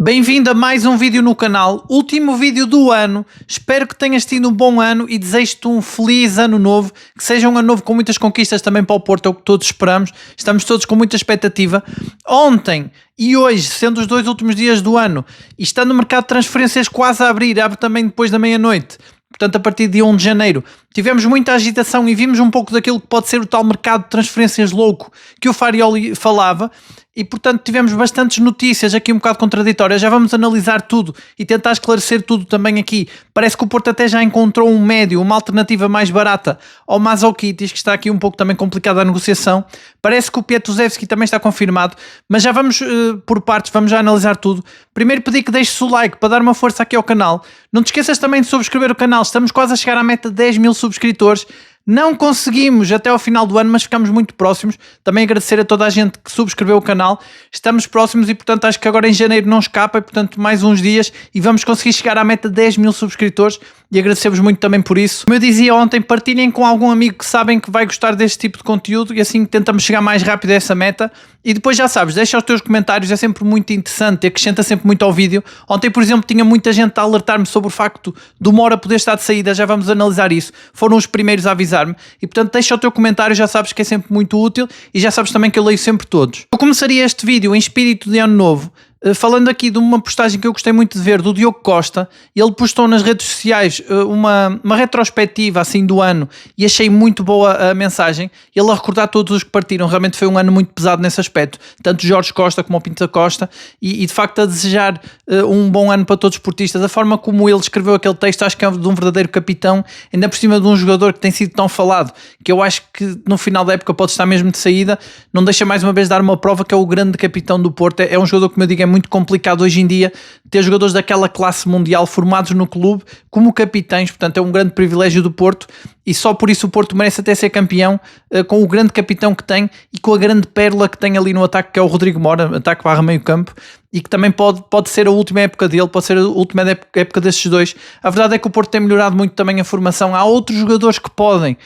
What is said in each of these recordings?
Bem-vindo a mais um vídeo no canal, último vídeo do ano. Espero que tenhas tido um bom ano e desejo-te um feliz ano novo, que seja um ano novo com muitas conquistas também para o Porto, é o que todos esperamos. Estamos todos com muita expectativa. Ontem e hoje, sendo os dois últimos dias do ano, e estando o mercado de transferências quase a abrir, abre também depois da meia-noite, portanto a partir de dia 1 de janeiro, tivemos muita agitação e vimos um pouco daquilo que pode ser o tal mercado de transferências louco que o Farioli falava. E portanto tivemos bastantes notícias aqui um bocado contraditórias. Já vamos analisar tudo e tentar esclarecer tudo também aqui. Parece que o Porto até já encontrou um médio, uma alternativa mais barata ao Manzoukitis, que está aqui um pouco também complicada a negociação. Parece que o Piatusevski também está confirmado, mas já vamos por partes, vamos já analisar tudo. Primeiro pedir que deixes o like para dar uma força aqui ao canal. Não te esqueças também de subscrever o canal, estamos quase a chegar à meta de 10 mil subscritores. Não conseguimos até ao final do ano, mas ficamos muito próximos. Também agradecer a toda a gente que subscreveu o canal. Estamos próximos e, portanto, acho que agora em janeiro não escapa e, portanto, mais uns dias e vamos conseguir chegar à meta de 10 mil subscritores e agradecemos muito também por isso. Como eu dizia ontem, partilhem com algum amigo que sabem que vai gostar deste tipo de conteúdo e assim tentamos chegar mais rápido a essa meta. E depois já sabes, deixa os teus comentários, é sempre muito interessante, acrescenta sempre muito ao vídeo. Ontem, por exemplo, tinha muita gente a alertar-me sobre o facto do Mora poder estar de saída, já vamos analisar isso. Foram os primeiros a avisar-me e, portanto, deixa o teu comentário, já sabes que é sempre muito útil e já sabes também que eu leio sempre todos. Eu começaria este vídeo em espírito de ano novo, falando aqui de uma postagem que eu gostei muito de ver, do Diogo Costa. Ele postou nas redes sociais uma retrospectiva assim do ano e achei muito boa a mensagem. Ele a recordar todos os que partiram, realmente foi um ano muito pesado nesse aspecto, tanto Jorge Costa como o Pinto da Costa, e de facto a desejar um bom ano para todos os portistas. A forma como ele escreveu aquele texto acho que é de um verdadeiro capitão, ainda por cima de um jogador que tem sido tão falado, que eu acho que no final da época pode estar mesmo de saída. Não deixa mais uma vez dar uma prova que é o grande capitão do Porto. É um jogador, como eu digo, é muito complicado hoje em dia ter jogadores daquela classe mundial formados no clube como capitães, portanto é um grande privilégio do Porto e só por isso o Porto merece até ser campeão, com o grande capitão que tem e com a grande pérola que tem ali no ataque, que é o Rodrigo Mora, ataque barra meio campo, e que também pode ser a última época dele, pode ser a última época destes dois. A verdade é que o Porto tem melhorado muito também a formação. Há outros jogadores que podem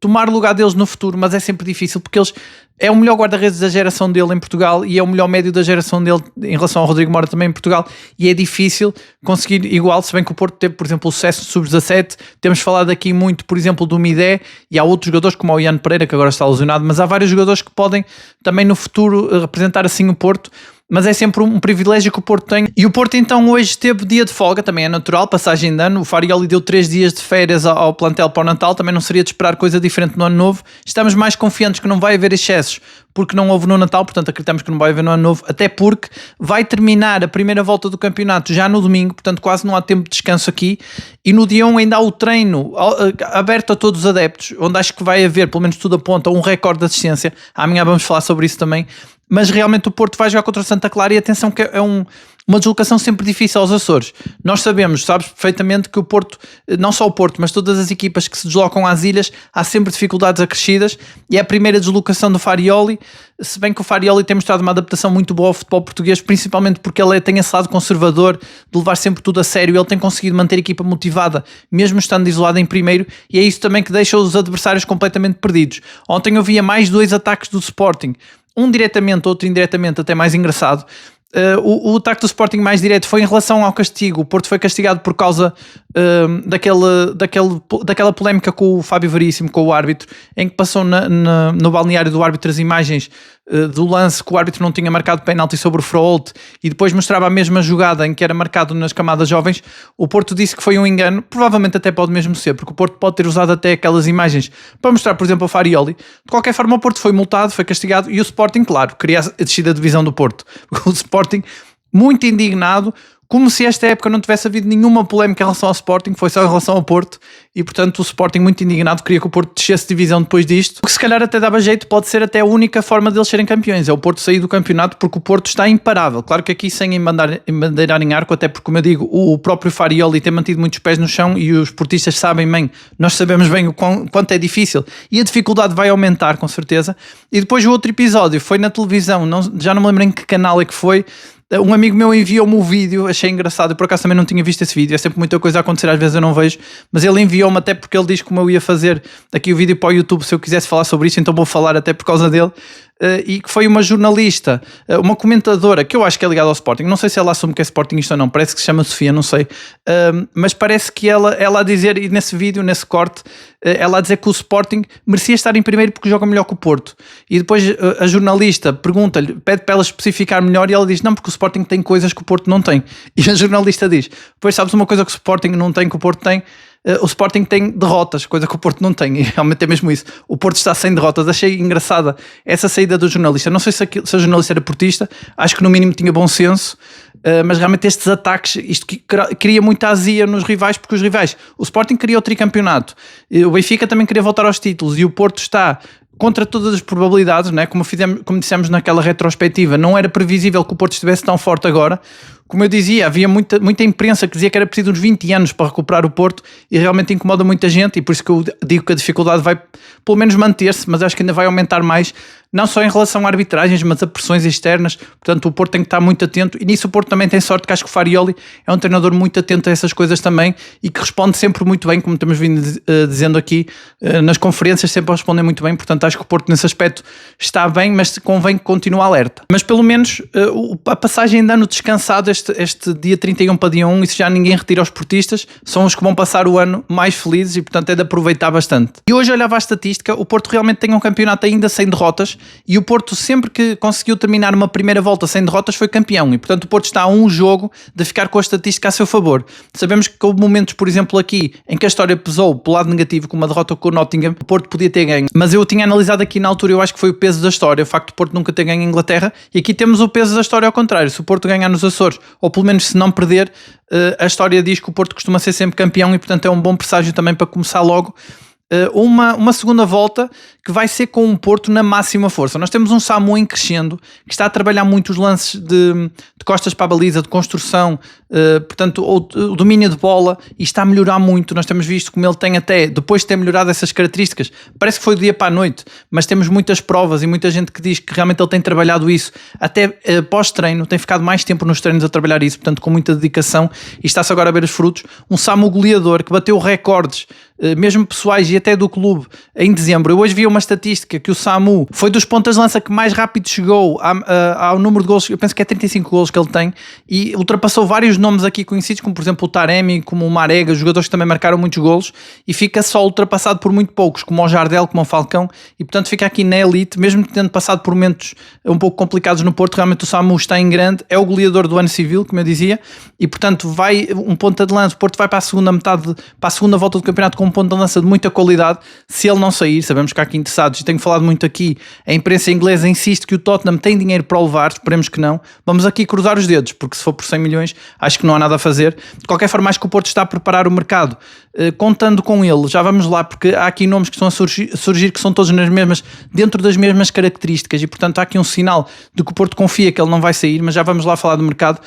tomar o lugar deles no futuro, mas é sempre difícil porque eles é o melhor guarda-redes da geração dele em Portugal e é o melhor médio da geração dele em relação ao Rodrigo Mora também em Portugal, e é difícil conseguir igual, se bem que o Porto teve, por exemplo, o sucesso do Sub-17. Temos falado aqui muito, por exemplo, do Midé, e há outros jogadores como o Ian Pereira, que agora está lesionado, mas há vários jogadores que podem também no futuro representar assim o Porto. Mas é sempre um privilégio que o Porto tem. E o Porto então hoje teve dia de folga, também é natural, passagem de ano. O Farioli deu 3 dias de férias ao plantel para o Natal, também não seria de esperar coisa diferente no ano novo. Estamos mais confiantes que não vai haver excessos, porque não houve no Natal, portanto acreditamos que não vai haver no ano novo, até porque vai terminar a primeira volta do campeonato já no domingo, portanto quase não há tempo de descanso aqui, e no dia 1 ainda há o treino aberto a todos os adeptos, onde acho que vai haver, pelo menos tudo aponta, um recorde de assistência. Amanhã vamos falar sobre isso também. Mas realmente o Porto vai jogar contra o Santa Clara e atenção que é uma deslocação sempre difícil aos Açores. Nós sabes perfeitamente que o Porto, não só o Porto, mas todas as equipas que se deslocam às ilhas, há sempre dificuldades acrescidas e é a primeira deslocação do Farioli, se bem que o Farioli tem mostrado uma adaptação muito boa ao futebol português, principalmente porque ele tem esse lado conservador de levar sempre tudo a sério. Ele tem conseguido manter a equipa motivada, mesmo estando isolado em primeiro, e é isso também que deixa os adversários completamente perdidos. Ontem eu via mais 2 ataques do Sporting, um diretamente, outro indiretamente, até mais engraçado. O ataque do Sporting mais direto foi em relação ao castigo. O Porto foi castigado por causa daquela polémica com o Fábio Veríssimo, com o árbitro, em que passou no balneário do árbitro as imagens do lance que o árbitro não tinha marcado penalti sobre o Froholt e depois mostrava a mesma jogada em que era marcado nas camadas jovens. O Porto disse que foi um engano, provavelmente até pode mesmo ser, porque o Porto pode ter usado até aquelas imagens para mostrar, por exemplo, ao Farioli. De qualquer forma, o Porto foi multado, foi castigado, e o Sporting, claro, queria a descida da divisão do Porto. O Sporting, muito indignado, como se esta época não tivesse havido nenhuma polémica em relação ao Sporting, foi só em relação ao Porto, e portanto o Sporting muito indignado queria que o Porto descesse de divisão depois disto, o que se calhar até dava jeito, pode ser até a única forma deles serem campeões, é o Porto sair do campeonato, porque o Porto está imparável. Claro que aqui sem embandeirar em arco, até porque, como eu digo, o próprio Farioli tem mantido muitos pés no chão e os portistas sabem bem, nós sabemos bem o quanto é difícil e a dificuldade vai aumentar com certeza. E depois o outro episódio foi na televisão, já não me lembro em que canal é que foi. Um amigo meu enviou-me o vídeo, achei engraçado, eu por acaso também não tinha visto esse vídeo, é sempre muita coisa a acontecer, às vezes eu não vejo, mas ele enviou-me até porque ele diz como eu ia fazer aqui o vídeo para o YouTube se eu quisesse falar sobre isso, então vou falar até por causa dele. e que foi uma jornalista, uma comentadora, que eu acho que é ligada ao Sporting, não sei se ela assume que é Sportingista ou não, parece que se chama Sofia, não sei, mas parece que ela a dizer, e nesse vídeo, nesse corte, ela a dizer que o Sporting merecia estar em primeiro porque joga melhor que o Porto, e depois a jornalista pergunta-lhe, pede para ela especificar melhor, e ela diz, não, porque o Sporting tem coisas que o Porto não tem, e a jornalista diz, pois sabes uma coisa que o Sporting não tem, que o Porto tem, o Sporting tem derrotas, coisa que o Porto não tem, e realmente é mesmo isso. O Porto está sem derrotas. Achei engraçada essa saída do jornalista. Não sei se a jornalista era portista, acho que no mínimo tinha bom senso, mas realmente estes ataques, isto cria muita azia nos rivais, porque os rivais, o Sporting queria o tricampeonato, o Benfica também queria voltar aos títulos, e o Porto está contra todas as probabilidades, né? Como dissemos naquela retrospectiva, não era previsível que o Porto estivesse tão forte agora. Como eu dizia, havia muita imprensa que dizia que era preciso uns 20 anos para recuperar o Porto, e realmente incomoda muita gente, e por isso que eu digo que a dificuldade vai pelo menos manter-se, mas acho que ainda vai aumentar mais, não só em relação a arbitragens, mas a pressões externas. Portanto, o Porto tem que estar muito atento, e nisso o Porto também tem sorte, que acho que o Farioli é um treinador muito atento a essas coisas também, e que responde sempre muito bem, como estamos vindo dizendo aqui, nas conferências sempre respondem muito bem. Portanto, acho que o Porto nesse aspecto está bem, mas convém que continue alerta. Mas pelo menos a passagem de ano descansado, este dia 31 para dia 1, isso já ninguém retira aos portistas, são os que vão passar o ano mais felizes, e portanto é de aproveitar bastante. E hoje olhava a estatística, o Porto realmente tem um campeonato ainda sem derrotas, e o Porto sempre que conseguiu terminar uma primeira volta sem derrotas foi campeão, e portanto o Porto está a um jogo de ficar com a estatística a seu favor. Sabemos que houve momentos, por exemplo aqui, em que a história pesou pelo lado negativo, com uma derrota com o Nottingham, o Porto podia ter ganho, mas eu tinha analisado aqui na altura, eu acho que foi o peso da história, o facto de o Porto nunca ter ganho em Inglaterra, e aqui temos o peso da história ao contrário. Se o Porto ganhar nos Açores, ou pelo menos se não perder, a história diz que o Porto costuma ser sempre campeão, e portanto é um bom presságio também para começar logo uma segunda volta que vai ser com um Porto na máxima força. Nós temos um Samu em crescendo, que está a trabalhar muito os lances de costas para a baliza, de construção, portanto o domínio de bola, e está a melhorar muito. Nós temos visto como ele tem, até depois de ter melhorado essas características, parece que foi do dia para a noite, mas temos muitas provas e muita gente que diz que realmente ele tem trabalhado isso até pós-treino, tem ficado mais tempo nos treinos a trabalhar isso, portanto com muita dedicação, e está-se agora a ver os frutos. Um Samu goleador que bateu recordes, mesmo pessoais e até do clube, em dezembro. Eu hoje vi uma estatística que o Samu foi dos pontas de lança que mais rápido chegou ao número de golos, eu penso que é 35 golos que ele tem, e ultrapassou vários nomes aqui conhecidos, como por exemplo o Taremi, como o Marega, jogadores que também marcaram muitos golos, e fica só ultrapassado por muito poucos, como o Jardel, como o Falcão, e portanto fica aqui na elite, mesmo tendo passado por momentos um pouco complicados no Porto. Realmente o Samu está em grande, é o goleador do ano civil, como eu dizia, e portanto vai um ponta de lança. O Porto vai para a segunda metade, para a segunda volta do campeonato com um ponta de lança de muita qualidade. Se ele não sair, sabemos que há aqui interessados, e tenho falado muito aqui, a imprensa inglesa insiste que o Tottenham tem dinheiro para o levar, esperemos que não. Vamos aqui cruzar os dedos, porque se for por 100 milhões acho que não há nada a fazer. De qualquer forma, acho que o Porto está a preparar o mercado, contando com ele. Já vamos lá, porque há aqui nomes que estão a surgir que são todos dentro das mesmas características, e portanto há aqui um sinal de que o Porto confia que ele não vai sair, mas já vamos lá falar do mercado.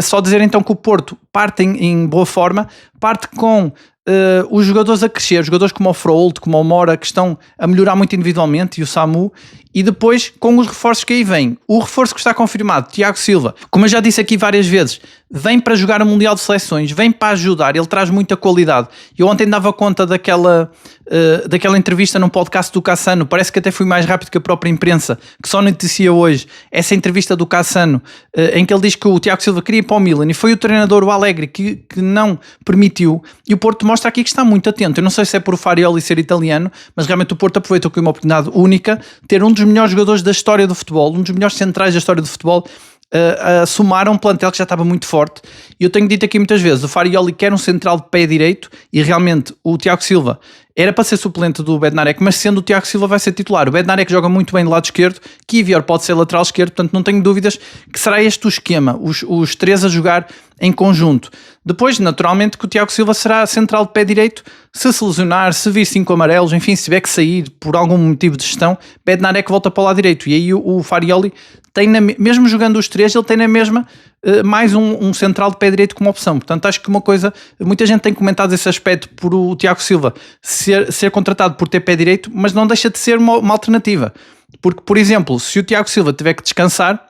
Só dizer então que o Porto parte em boa forma, parte com os jogadores a crescer, jogadores como o Froholt, como o Mora, que estão a melhorar muito individualmente, e o Samu, e depois com os reforços que aí vêm. O reforço que está confirmado, Tiago Silva, como eu já disse aqui várias vezes, vem para jogar o Mundial de Seleções, vem para ajudar, ele traz muita qualidade. Eu ontem dava conta daquela entrevista num podcast do Cassano, parece que até fui mais rápido que a própria imprensa, que só noticia hoje essa entrevista do Cassano, em que ele diz que o Tiago Silva queria ir para o Milan, e foi o treinador, o Allegri, que não permitiu, e o Porto mostra aqui que está muito atento. Eu não sei se é por o Farioli ser italiano, mas realmente o Porto aproveitou com uma oportunidade única, ter um dos melhores jogadores da história do futebol, um dos melhores centrais da história do futebol, a somar a um plantel que já estava muito forte. E eu tenho dito aqui muitas vezes, o Farioli quer um central de pé direito, e realmente o Tiago Silva era para ser suplente do Bednarek, mas sendo o Tiago Silva vai ser titular. O Bednarek joga muito bem do lado esquerdo, Kivior pode ser lateral esquerdo, portanto não tenho dúvidas que será este o esquema, os três a jogar em conjunto. Depois, naturalmente, que o Tiago Silva será central de pé direito, se lesionar, se vir 5 amarelos, enfim, se tiver que sair por algum motivo de gestão, Bednarek volta para o lado direito, e aí o Farioli tem, mesmo jogando os três, ele tem na mesma mais um central de pé direito como opção. Portanto, acho que uma coisa, muita gente tem comentado esse aspecto por o Tiago Silva ser contratado por ter pé direito, mas não deixa de ser uma alternativa. Porque, por exemplo, se o Tiago Silva tiver que descansar,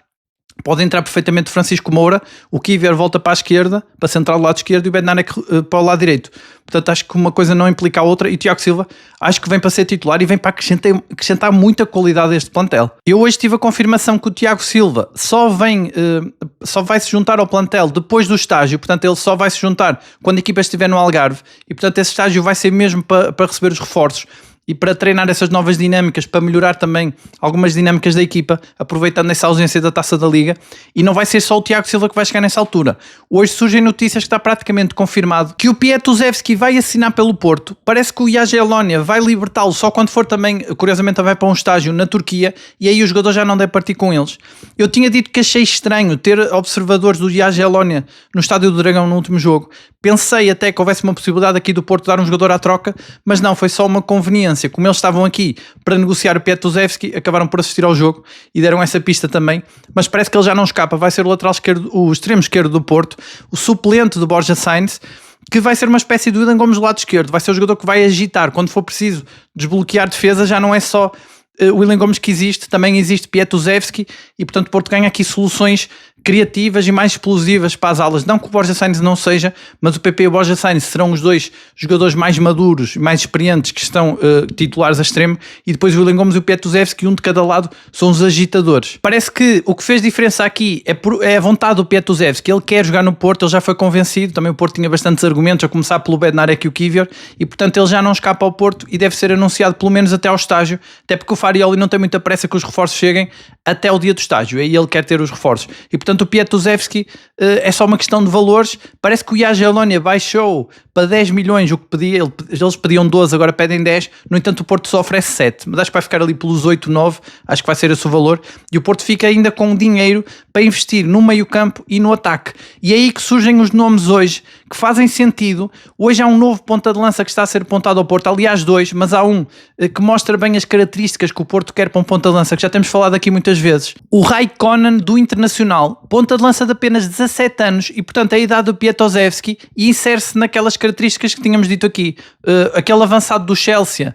Pode entrar perfeitamente Francisco Moura, o Kivior volta para a esquerda, para central do lado esquerdo, e o Bednarek para o lado direito. Portanto, acho que uma coisa não implica a outra, e o Tiago Silva acho que vem para ser titular e vem para acrescentar muita qualidade a este plantel. Eu hoje tive a confirmação que o Tiago Silva só vai se juntar ao plantel depois do estágio, portanto ele só vai se juntar quando a equipa estiver no Algarve, e portanto esse estágio vai ser mesmo para receber os reforços e para treinar essas novas dinâmicas, para melhorar também algumas dinâmicas da equipa, aproveitando essa ausência da Taça da Liga. E não vai ser só o Tiago Silva que vai chegar nessa altura. Hoje surgem notícias que está praticamente confirmado que o Pietuzevski vai assinar pelo Porto. Parece que o Jagiellonia vai libertá-lo só quando for também, curiosamente, vai para um estágio na Turquia, e aí o jogador já não deve partir com eles. Eu tinha dito que achei estranho ter observadores do Jagiellonia no Estádio do Dragão no último jogo. Pensei até que houvesse uma possibilidade aqui do Porto dar um jogador à troca, mas não, foi só uma conveniência. Como eles estavam aqui para negociar o Pietuzevski, acabaram por assistir ao jogo e deram essa pista também, mas parece que ele já não escapa. Vai ser o lateral esquerdo, o extremo esquerdo do Porto, o suplente do Borja Sainz, que vai ser uma espécie de Willian Gomes do lado esquerdo. Vai ser o jogador que vai agitar quando for preciso desbloquear defesa. Já não é só o Willian Gomes que existe, também existe Pietuzevski, e portanto o Porto ganha aqui soluções criativas e mais explosivas para as alas. Não que o Borja Sainz não seja, mas o PP e o Borja Sainz serão os dois jogadores mais maduros, mais experientes, que estão titulares a extremo, e depois o Willian Gomes e o Pietuzevski, um de cada lado, são os agitadores. Parece que o que fez diferença aqui é a vontade do Pietuzevski. Ele quer jogar no Porto, ele já foi convencido, também o Porto tinha bastantes argumentos, a começar pelo Bednarek e o Kivior, e portanto ele já não escapa ao Porto e deve ser anunciado pelo menos até ao estágio, até porque o Farioli não tem muita pressa que os reforços cheguem até o dia do estágio, aí ele quer ter os reforços. E portanto o Pietuzevski é só uma questão de valores. Parece que o Jagiellonia baixou para 10 milhões o que pedia, eles pediam 12, agora pedem 10, no entanto o Porto só oferece 7, mas acho que vai ficar ali pelos 8, 9, acho que vai ser esse o valor, e o Porto fica ainda com dinheiro para investir no meio campo e no ataque, e é aí que surgem os nomes hoje, que fazem sentido. Hoje há um novo ponta de lança que está a ser apontado ao Porto, aliás dois, mas há um que mostra bem as características que o Porto quer para um ponta de lança, que já temos falado aqui muitas vezes, o Raikkonen do Internacional, ponta de lança de apenas 17 anos, e portanto é a idade do Pietuzevski, e insere-se naquelas características que tínhamos dito aqui. Aquele avançado do Chelsea,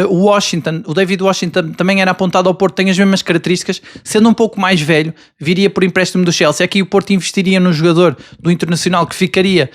o Washington, o David Washington também era apontado ao Porto, tem as mesmas características, sendo um pouco mais velho, viria por empréstimo do Chelsea. Aqui o Porto investiria no jogador do Internacional, que ficaria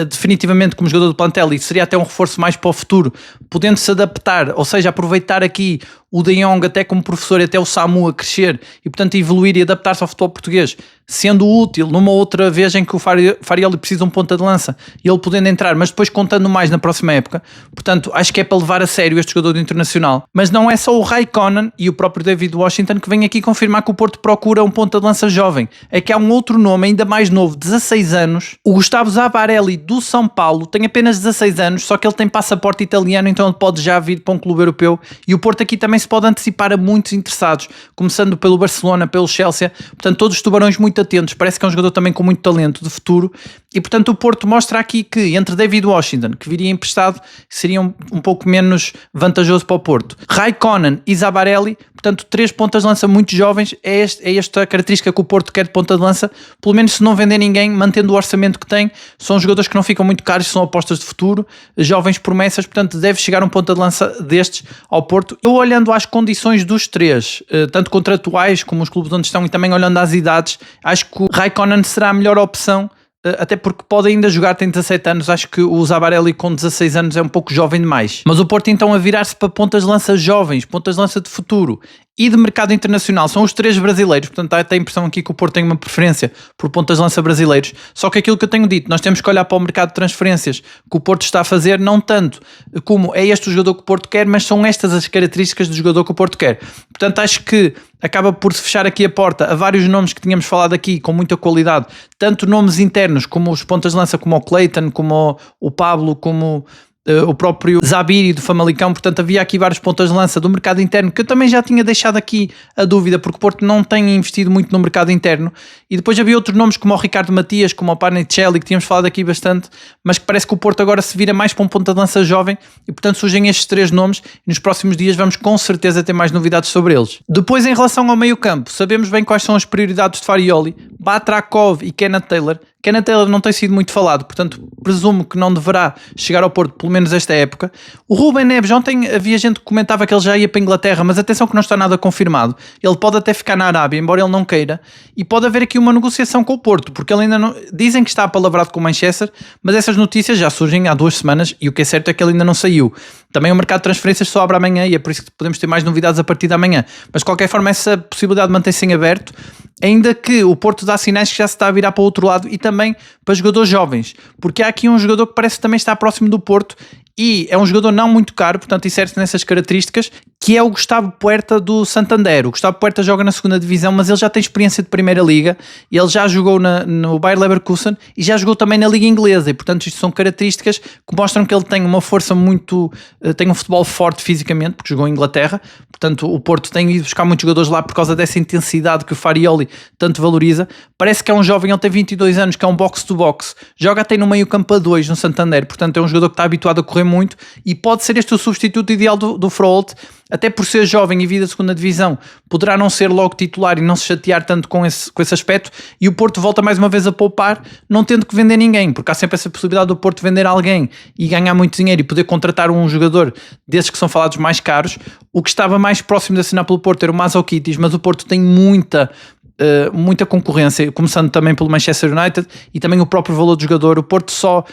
definitivamente como jogador do plantel, e seria até um reforço mais para o futuro, podendo se adaptar, ou seja, aproveitar aqui o De Jong até como professor e até o Samu a crescer, e portanto evoluir e adaptar-se ao futebol português, sendo útil numa outra vez em que o Farioli precisa de um ponta de lança, e ele podendo entrar, mas depois contando mais na próxima época. Portanto, acho que é para levar a sério este jogador do Internacional. Mas não é só o Raikkonen e o próprio David Washington que vem aqui confirmar que o Porto procura um ponta de lança jovem. É que há um outro nome ainda mais novo, 16 anos, o Gustavo Zabarelli do São Paulo, tem apenas 16 anos, só que ele tem passaporte italiano, então ele pode já vir para um clube europeu, e o Porto aqui também se pode antecipar a muitos interessados, começando pelo Barcelona, pelo Chelsea, portanto todos os tubarões muito atentos. Parece que é um jogador também com muito talento de futuro, e portanto o Porto mostra aqui que entre David Washington, que viria emprestado, seria um pouco menos vantajoso para o Porto, Raikkonen e Zabarelli, portanto 3 pontas de lança muito jovens. É esta característica que o Porto quer de ponta de lança, pelo menos se não vender ninguém, mantendo o orçamento que tem. São jogadores que não ficam muito caros, são apostas de futuro, jovens promessas, portanto deve chegar um ponta de lança destes ao Porto. Eu olhando às condições dos três, tanto contratuais como os clubes onde estão, e também olhando às idades, acho que o Raikkonen será a melhor opção, até porque pode ainda jogar, tem 17 anos, acho que o Zabarelli com 16 anos é um pouco jovem demais. Mas o Porto então a virar-se para pontas de lança jovens, pontas de lança de futuro e de mercado internacional, são os 3 brasileiros, portanto há até a impressão aqui que o Porto tem uma preferência por pontas de lança brasileiros, só que aquilo que eu tenho dito, nós temos que olhar para o mercado de transferências que o Porto está a fazer, não tanto como é este o jogador que o Porto quer, mas são estas as características do jogador que o Porto quer. Portanto acho que acaba por se fechar aqui a porta a vários nomes que tínhamos falado aqui com muita qualidade, tanto nomes internos como os pontas de lança, como o Clayton, como o Pablo, como o próprio Zabiri do Famalicão. Portanto havia aqui vários pontas de lança do mercado interno que eu também já tinha deixado aqui a dúvida, porque o Porto não tem investido muito no mercado interno, e depois havia outros nomes como o Ricardo Matias, como o Panicelli, que tínhamos falado aqui bastante, mas que parece que o Porto agora se vira mais para um ponta de lança jovem, e portanto surgem estes 3 nomes, e nos próximos dias vamos com certeza ter mais novidades sobre eles. Depois, em relação ao meio campo, sabemos bem quais são as prioridades de Farioli. Batrakov e Kenneth Taylor, Kenneth Taylor não tem sido muito falado, portanto presumo que não deverá chegar ao Porto, pelo menos esta época. O Rúben Neves, ontem havia gente que comentava que ele já ia para a Inglaterra, mas atenção que não está nada confirmado. Ele pode até ficar na Arábia, embora ele não queira, e pode haver aqui uma negociação com o Porto, porque ele ainda não... Dizem que está apalavrado com o Manchester, mas essas notícias já surgem há 2 semanas e o que é certo é que ele ainda não saiu. Também o mercado de transferências só abre amanhã e é por isso que podemos ter mais novidades a partir de amanhã. Mas de qualquer forma essa possibilidade mantém-se em aberto, ainda que o Porto dá sinais que já se está a virar para o outro lado e também para jogadores jovens, porque há aqui um jogador que parece que também está próximo do Porto e é um jogador não muito caro, portanto insere-se nessas características, que é o Gustavo Puerta do Santander. O Gustavo Puerta joga na segunda divisão, mas ele já tem experiência de Primeira Liga, ele já jogou no Bayer Leverkusen e já jogou também na Liga Inglesa, e portanto isto são características que mostram que ele tem uma força muito, tem um futebol forte fisicamente, porque jogou em Inglaterra, portanto o Porto tem ido buscar muitos jogadores lá por causa dessa intensidade que o Farioli tanto valoriza. Parece que é um jovem, ele tem 22 anos, que é um box-to-box, joga até no meio campo a 2 no Santander, portanto é um jogador que está habituado a correr muito e pode ser este o substituto ideal do Froholt, até por ser jovem e vir da segunda divisão, poderá não ser logo titular e não se chatear tanto com esse aspecto, e o Porto volta mais uma vez a poupar, não tendo que vender ninguém, porque há sempre essa possibilidade do Porto vender alguém e ganhar muito dinheiro e poder contratar um jogador desses que são falados mais caros. O que estava mais próximo de assinar pelo Porto era o Mazzokitis, mas o Porto tem muita concorrência, começando também pelo Manchester United e também o próprio valor do jogador. O Porto só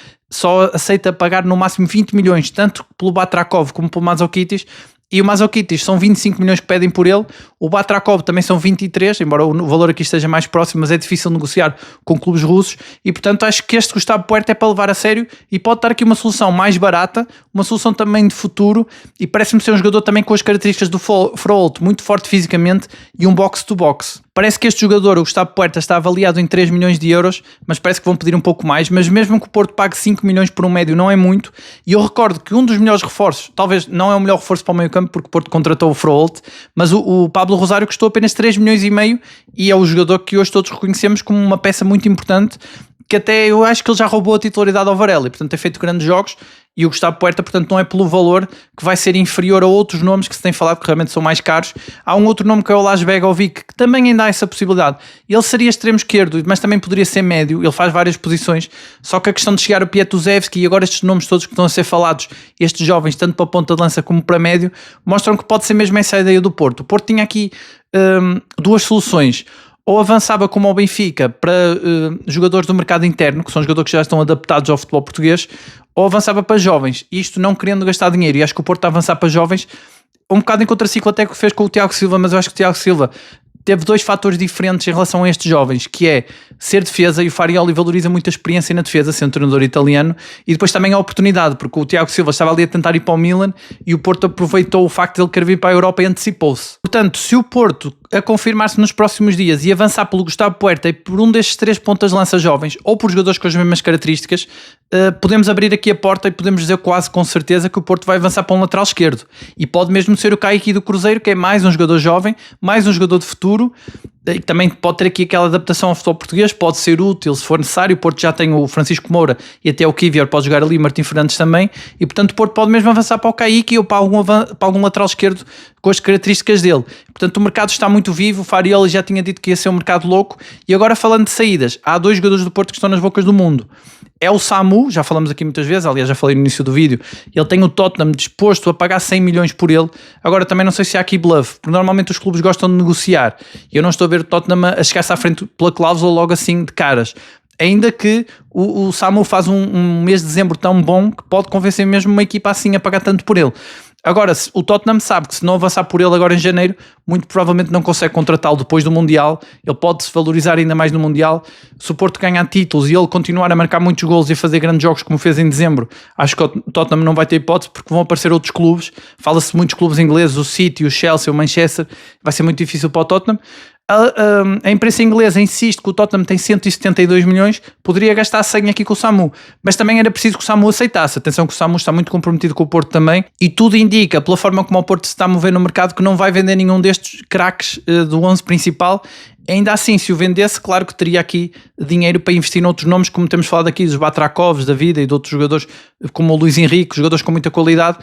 aceita pagar no máximo 20 milhões, tanto pelo Batrakov como pelo Mazzokitis, e o Mazzokitis são 25 milhões que pedem por ele, o Batrakov também são 23, embora o valor aqui esteja mais próximo, mas é difícil negociar com clubes russos, e portanto acho que este Gustavo Puerta é para levar a sério e pode dar aqui uma solução mais barata, uma solução também de futuro, e parece-me ser um jogador também com as características do Froholt, muito forte fisicamente e um box-to-box. Parece que este jogador, o Gustavo Puerta, está avaliado em 3 milhões de euros, mas parece que vão pedir um pouco mais, mas mesmo que o Porto pague 5 milhões por um médio não é muito, e eu recordo que um dos melhores reforços, talvez não é o melhor reforço para o meio campo, porque o Porto contratou o Froholt, mas o Pablo Rosário custou apenas 3 milhões e meio, e é o jogador que hoje todos reconhecemos como uma peça muito importante, que até eu acho que ele já roubou a titularidade ao Varela, e portanto tem feito grandes jogos, e o Gustavo Puerta, portanto, não é pelo valor que vai ser inferior a outros nomes que se tem falado que realmente são mais caros. Há um outro nome que é o Lars Begovic, que também ainda há essa possibilidade. Ele seria extremo esquerdo, mas também poderia ser médio, ele faz várias posições, só que a questão de chegar o Pietuzewski e agora estes nomes todos que estão a ser falados, estes jovens, tanto para a ponta de lança como para médio, mostram que pode ser mesmo essa a ideia do Porto. O Porto tinha aqui 2 soluções. Ou avançava como ao Benfica para jogadores do mercado interno, que são jogadores que já estão adaptados ao futebol português, ou avançava para jovens, isto não querendo gastar dinheiro, e acho que o Porto está a avançar para jovens, um bocado em contraciclo até que fez com o Tiago Silva, mas eu acho que o Tiago Silva teve 2 fatores diferentes em relação a estes jovens, que é ser defesa, e o Farioli valoriza muito a experiência na defesa, sendo treinador italiano, e depois também a oportunidade, porque o Tiago Silva estava ali a tentar ir para o Milan, e o Porto aproveitou o facto de ele querer vir para a Europa e antecipou-se. Portanto, se o Porto a confirmar-se nos próximos dias e avançar pelo Gustavo Puerta e por um destes 3 pontas de lança jovens, ou por jogadores com as mesmas características, podemos abrir aqui a porta e podemos dizer quase com certeza que o Porto vai avançar para um lateral esquerdo, e pode mesmo ser o Kaique do Cruzeiro, que é mais um jogador jovem, mais um jogador de futuro, e também pode ter aqui aquela adaptação ao futebol português, pode ser útil se for necessário. O Porto já tem o Francisco Moura e até o Kivior pode jogar ali, Martim Fernandes também, e portanto o Porto pode mesmo avançar para o Kaique ou para algum lateral esquerdo com as características dele. Portanto o mercado está muito vivo, o Farioli já tinha dito que ia ser um mercado louco. E agora falando de saídas, há 2 jogadores do Porto que estão nas bocas do mundo. É o Samu, já falamos aqui muitas vezes, aliás já falei no início do vídeo, ele tem o Tottenham disposto a pagar 100 milhões por ele. Agora também não sei se há aqui bluff, porque normalmente os clubes gostam de negociar, e eu não estou a ver o Tottenham a chegar-se à frente pela cláusula logo assim de caras. Ainda que o Samu faz um mês de dezembro tão bom que pode convencer mesmo uma equipa assim a pagar tanto por ele. Agora, o Tottenham sabe que se não avançar por ele agora em janeiro, muito provavelmente não consegue contratá-lo depois do Mundial. Ele pode se valorizar ainda mais no Mundial. Se o Porto ganhar títulos e ele continuar a marcar muitos golos e fazer grandes jogos como fez em dezembro, acho que o Tottenham não vai ter hipótese, porque vão aparecer outros clubes. Fala-se de muitos clubes ingleses, o City, o Chelsea, o Manchester. Vai ser muito difícil para o Tottenham. A imprensa inglesa insiste que o Tottenham tem 172 milhões, poderia gastar 100 aqui com o Samu, mas também era preciso que o Samu aceitasse. Atenção que o Samu está muito comprometido com o Porto também, e tudo indica, pela forma como o Porto se está a mover no mercado, que não vai vender nenhum destes craques do 11 principal. Ainda assim, se o vendesse, claro que teria aqui dinheiro para investir noutros nomes, como temos falado aqui, dos Batrakovs da vida e de outros jogadores como o Luís Henrique, jogadores com muita qualidade.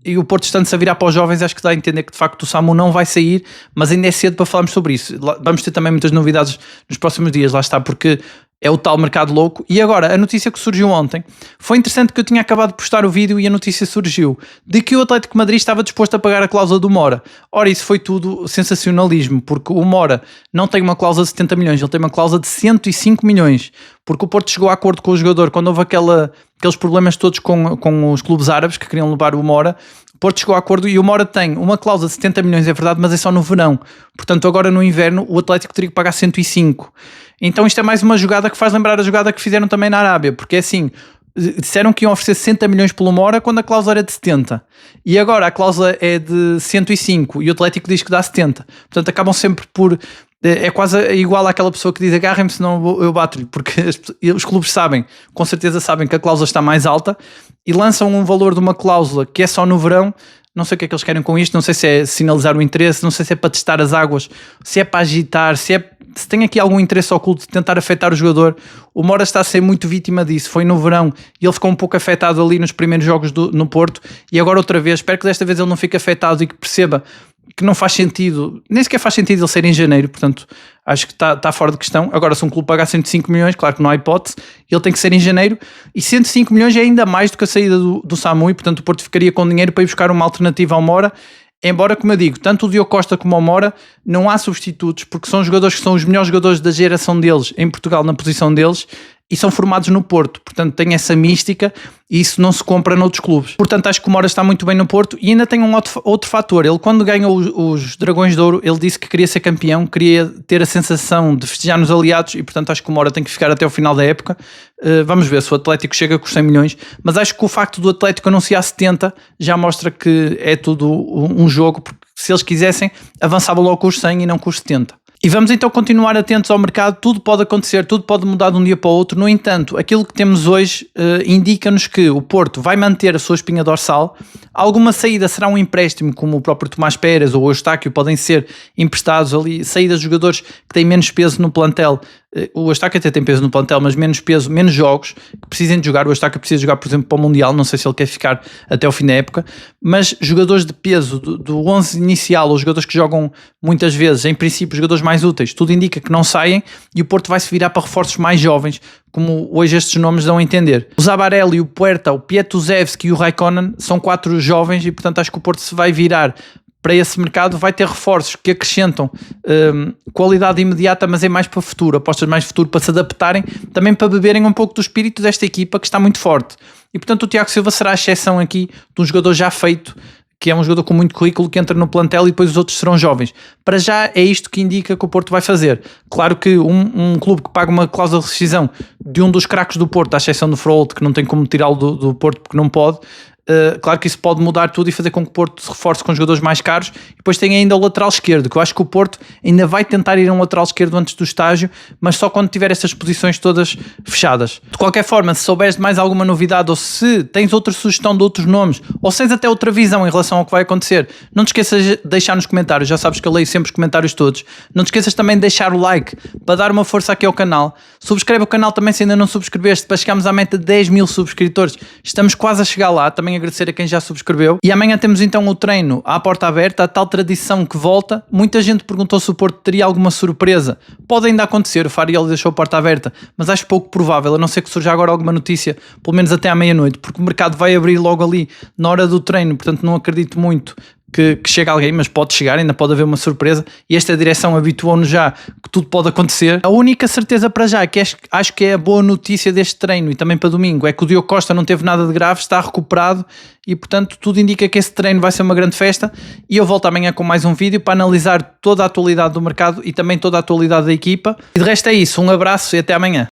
E o Porto, estando-se a virar para os jovens, acho que dá a entender que de facto o Samu não vai sair, mas ainda é cedo para falarmos sobre isso. Vamos ter também muitas novidades nos próximos dias, lá está, porque É o tal mercado louco. E agora, a notícia que surgiu ontem, foi interessante que eu tinha acabado de postar o vídeo e a notícia surgiu de que o Atlético de Madrid estava disposto a pagar a cláusula do Mora. Ora, isso foi tudo sensacionalismo, porque o Mora não tem uma cláusula de 70 milhões, ele tem uma cláusula de 105 milhões, porque o Porto chegou a acordo com o jogador quando houve aqueles problemas todos com os clubes árabes que queriam levar o Mora. O Porto chegou a acordo e o Mora tem uma cláusula de 70 milhões, é verdade, mas é só no verão. Portanto, agora no inverno o Atlético teria que pagar 105. Então isto é mais uma jogada que faz lembrar a jogada que fizeram também na Arábia, porque é assim, disseram que iam oferecer 60 milhões pelo Mora quando a cláusula era de 70. E agora a cláusula é de 105 e o Atlético diz que dá 70. Portanto, acabam sempre por... É quase igual àquela pessoa que diz agarrem-me senão eu bato-lhe, porque os clubes sabem, com certeza sabem que a cláusula está mais alta e lançam um valor de uma cláusula que é só no verão. Não sei o que é que eles querem com isto, não sei se é sinalizar o interesse, não sei se é para testar as águas, se é para agitar, se tem aqui algum interesse oculto de tentar afetar o jogador. O Mora está a ser muito vítima disso, foi no verão e ele ficou um pouco afetado ali nos primeiros jogos no Porto e agora outra vez, espero que desta vez ele não fique afetado e que perceba que não faz sentido, nem sequer faz sentido ele ser em janeiro, portanto acho que está fora de questão. Agora se um clube pagar 105 milhões, claro que não há hipótese, ele tem que ser em janeiro e 105 milhões é ainda mais do que a saída do Samu e portanto o Porto ficaria com dinheiro para ir buscar uma alternativa ao Mora, embora como eu digo, tanto o Diogo Costa como o Mora não há substitutos porque são jogadores que são os melhores jogadores da geração deles em Portugal na posição deles e são formados no Porto, portanto tem essa mística e isso não se compra noutros clubes. Portanto acho que o Mora está muito bem no Porto e ainda tem um outro fator. Ele quando ganhou os Dragões de Ouro, ele disse que queria ser campeão, queria ter a sensação de festejar nos aliados e portanto acho que o Mora tem que ficar até o final da época. Vamos ver se o Atlético chega com os 100 milhões, mas acho que o facto do Atlético anunciar 70 já mostra que é tudo um jogo, porque se eles quisessem avançavam logo com os 100 e não com os 70. E vamos então continuar atentos ao mercado, tudo pode acontecer, tudo pode mudar de um dia para o outro. No entanto, aquilo que temos hoje indica-nos que o Porto vai manter a sua espinha dorsal. Alguma saída será um empréstimo, como o próprio Tomás Pérez ou o Eustáquio podem ser emprestados ali, saídas de jogadores que têm menos peso no plantel. O Eustáquio até tem peso no plantel, mas menos peso, menos jogos que precisem de jogar. O Eustáquio precisa jogar, por exemplo, para o Mundial, não sei se ele quer ficar até o fim da época, mas jogadores de peso do 11 inicial, ou jogadores que jogam muitas vezes, em princípio jogadores mais úteis, tudo indica que não saem e o Porto vai se virar para reforços mais jovens, como hoje estes nomes dão a entender. O Zabarelli, o Puerta, o Pietuzevski e o Raikkonen são 4 jovens e portanto acho que o Porto se vai virar para esse mercado, vai ter reforços que acrescentam qualidade imediata, mas é mais para o futuro, apostas mais futuro para se adaptarem, também para beberem um pouco do espírito desta equipa que está muito forte. E portanto o Tiago Silva será a exceção aqui de um jogador já feito, que é um jogador com muito currículo que entra no plantel e depois os outros serão jovens. Para já é isto que indica que o Porto vai fazer. Claro que um clube que paga uma cláusula de rescisão de um dos craques do Porto, à exceção do Froholt, que não tem como tirá-lo do Porto porque não pode, claro que isso pode mudar tudo e fazer com que o Porto se reforce com jogadores mais caros. E depois tem ainda o lateral esquerdo, que eu acho que o Porto ainda vai tentar ir a um lateral esquerdo antes do estágio, mas só quando tiver estas posições todas fechadas. De qualquer forma, se souberes de mais alguma novidade ou se tens outra sugestão de outros nomes ou se tens até outra visão em relação ao que vai acontecer, não te esqueças de deixar nos comentários. Já sabes que eu leio sempre os comentários todos. Não te esqueças também de deixar o like para dar uma força aqui ao canal. Subscreve o canal também se ainda não subscreveste, para chegarmos à meta de 10 mil subscritores. Estamos quase a chegar lá. Também agradecer a quem já subscreveu. E amanhã temos então o treino à porta aberta, a tal tradição que volta. Muita gente perguntou se o Porto teria alguma surpresa. Pode ainda acontecer, o Fariel deixou a porta aberta, mas acho pouco provável, a não ser que surja agora alguma notícia, pelo menos até à meia-noite, porque o mercado vai abrir logo ali na hora do treino, portanto não acredito muito que chegue alguém, mas pode chegar, ainda pode haver uma surpresa e esta direção habituou-nos já que tudo pode acontecer. A única certeza para já, que acho que é a boa notícia deste treino e também para domingo, é que o Diogo Costa não teve nada de grave, está recuperado e portanto tudo indica que esse treino vai ser uma grande festa e eu volto amanhã com mais um vídeo para analisar toda a atualidade do mercado e também toda a atualidade da equipa. E de resto é isso, um abraço e até amanhã.